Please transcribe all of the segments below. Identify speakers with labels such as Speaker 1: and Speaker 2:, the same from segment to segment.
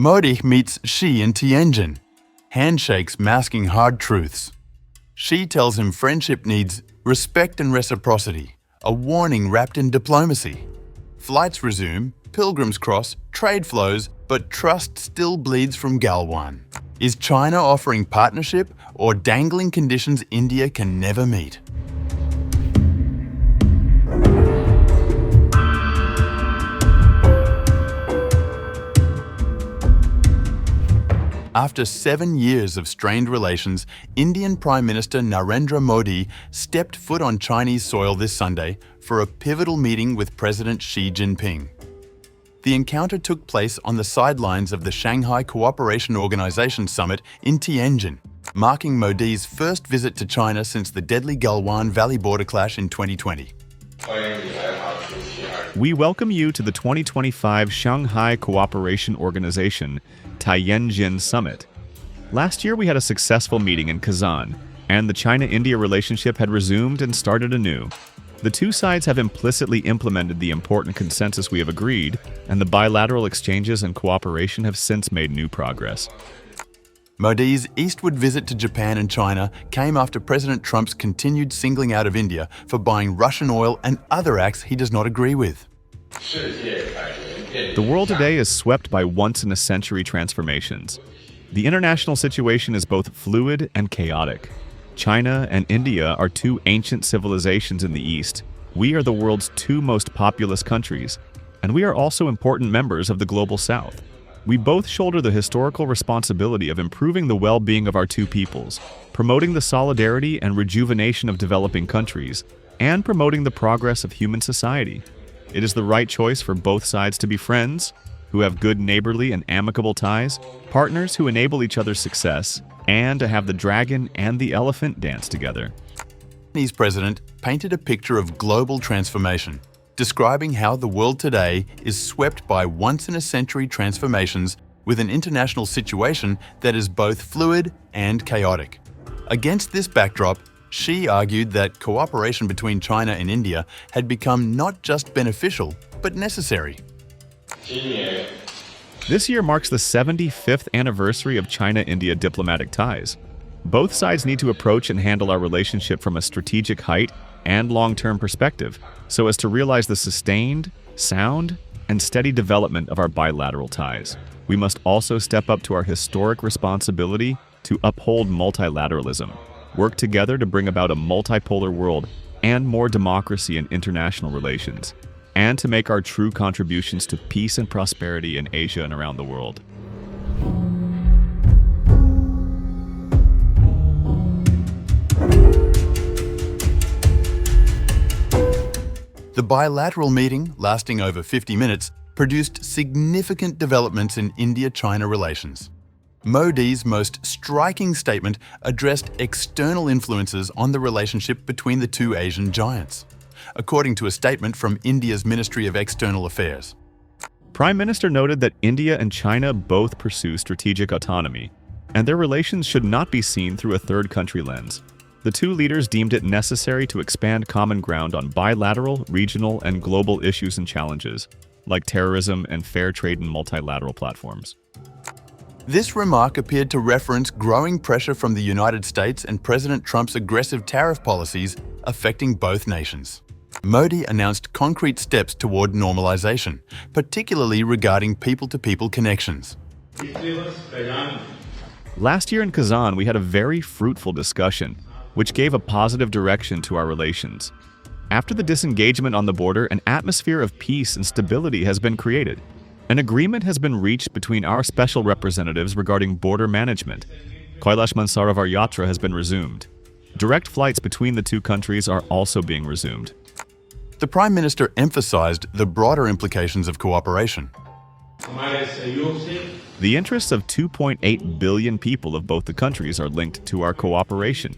Speaker 1: Modi meets Xi in Tianjin. Handshakes masking hard truths. Xi tells him friendship needs respect and reciprocity, a warning wrapped in diplomacy. Flights resume, pilgrims cross, trade flows, but trust still bleeds from Galwan. Is China offering partnership or dangling conditions India can never meet? After 7 years of strained relations, Indian Prime Minister Narendra Modi stepped foot on Chinese soil this Sunday for a pivotal meeting with President Xi Jinping. The encounter took place on the sidelines of the Shanghai Cooperation Organisation Summit in Tianjin, marking Modi's first visit to China since the deadly Galwan Valley border clash in 2020.
Speaker 2: We welcome you to the 2025 Shanghai Cooperation Organization Tianjin Summit. Last year we had a successful meeting in Kazan, and the China-India relationship had resumed and started anew. The two sides have implicitly implemented the important consensus we have agreed, and the bilateral exchanges and cooperation have since made new progress.
Speaker 1: Modi's eastward visit to Japan and China came after President Trump's continued singling out of India for buying Russian oil and other acts he does not agree with.
Speaker 2: The world today is swept by once-in-a-century transformations. The international situation is both fluid and chaotic. China and India are two ancient civilizations in the East. We are the world's two most populous countries, and we are also important members of the Global South. We both shoulder the historical responsibility of improving the well-being of our two peoples, promoting the solidarity and rejuvenation of developing countries, and promoting the progress of human society. It is the right choice for both sides to be friends, who have good neighborly and amicable ties, partners who enable each other's success, and to have the dragon and the elephant dance together.
Speaker 1: The Chinese president painted a picture of global transformation, describing how the world today is swept by once-in-a-century transformations with an international situation that is both fluid and chaotic. Against this backdrop, Xi argued that cooperation between China and India had become not just beneficial, but necessary.
Speaker 2: This year marks the 75th anniversary of China-India diplomatic ties. Both sides need to approach and handle our relationship from a strategic height and long-term perspective, so as to realize the sustained, sound, and steady development of our bilateral ties. We must also step up to our historic responsibility to uphold multilateralism, work together to bring about a multipolar world and more democracy in international relations, and to make our true contributions to peace and prosperity in Asia and around the world.
Speaker 1: The bilateral meeting, lasting over 50 minutes, produced significant developments in India-China relations. Modi's most striking statement addressed external influences on the relationship between the two Asian giants, according to a statement from India's Ministry of External Affairs.
Speaker 2: Prime Minister noted that India and China both pursue strategic autonomy, and their relations should not be seen through a third country lens. The two leaders deemed it necessary to expand common ground on bilateral, regional, and global issues and challenges, like terrorism and fair trade and multilateral platforms.
Speaker 1: This remark appeared to reference growing pressure from the United States and President Trump's aggressive tariff policies affecting both nations. Modi announced concrete steps toward normalization, particularly regarding people-to-people connections.
Speaker 2: Last year in Kazan, we had a very fruitful discussion, which gave a positive direction to our relations. After the disengagement on the border, an atmosphere of peace and stability has been created. An agreement has been reached between our special representatives regarding border management. Kailash Mansarovar Yatra has been resumed. Direct flights between the two countries are also being resumed.
Speaker 1: The Prime Minister emphasized the broader implications of cooperation.
Speaker 2: The interests of 2.8 billion people of both the countries are linked to our cooperation.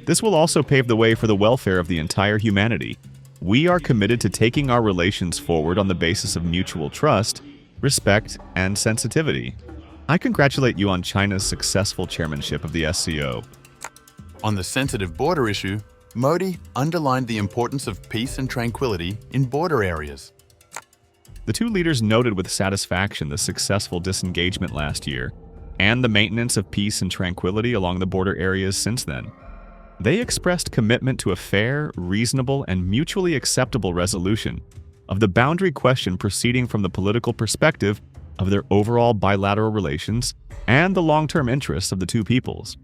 Speaker 2: This will also pave the way for the welfare of the entire humanity. We are committed to taking our relations forward on the basis of mutual trust, respect, and sensitivity. I congratulate you on China's successful chairmanship of the SCO.
Speaker 1: On the sensitive border issue, Modi underlined the importance of peace and tranquility in border areas.
Speaker 2: The two leaders noted with satisfaction the successful disengagement last year and the maintenance of peace and tranquility along the border areas since then. They expressed commitment to a fair, reasonable, and mutually acceptable resolution of the boundary question proceeding from the political perspective of their overall bilateral relations and the long-term interests of the two peoples.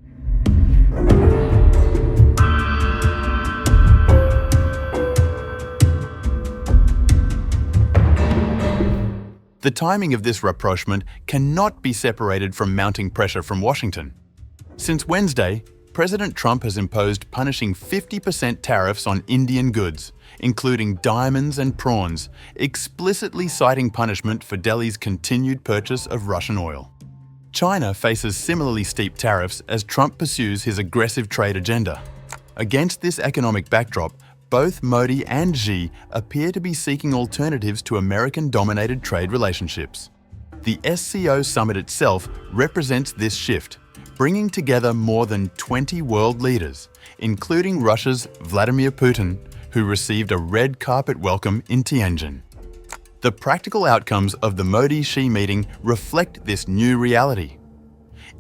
Speaker 1: The timing of this rapprochement cannot be separated from mounting pressure from Washington. Since Wednesday, President Trump has imposed punishing 50% tariffs on Indian goods, including diamonds and prawns, explicitly citing punishment for Delhi's continued purchase of Russian oil. China faces similarly steep tariffs as Trump pursues his aggressive trade agenda. Against this economic backdrop, both Modi and Xi appear to be seeking alternatives to American-dominated trade relationships. The SCO summit itself represents this shift, bringing together more than 20 world leaders, including Russia's Vladimir Putin, who received a red carpet welcome in Tianjin. The practical outcomes of the Modi-Xi meeting reflect this new reality.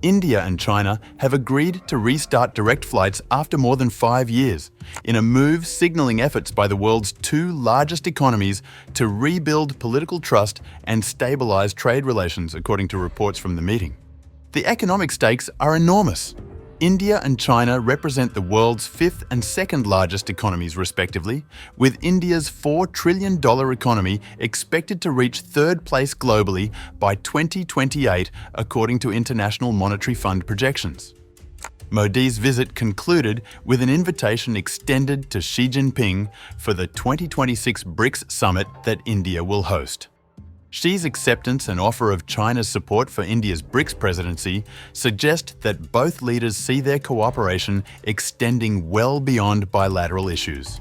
Speaker 1: India and China have agreed to restart direct flights after more than 5 years, in a move signaling efforts by the world's two largest economies to rebuild political trust and stabilize trade relations, according to reports from the meeting. The economic stakes are enormous. India and China represent the world's fifth and second largest economies, respectively, with India's $4 trillion economy expected to reach third place globally by 2028, according to International Monetary Fund projections. Modi's visit concluded with an invitation extended to Xi Jinping for the 2026 BRICS Summit that India will host. Xi's acceptance and offer of China's support for India's BRICS presidency suggest that both leaders see their cooperation extending well beyond bilateral issues.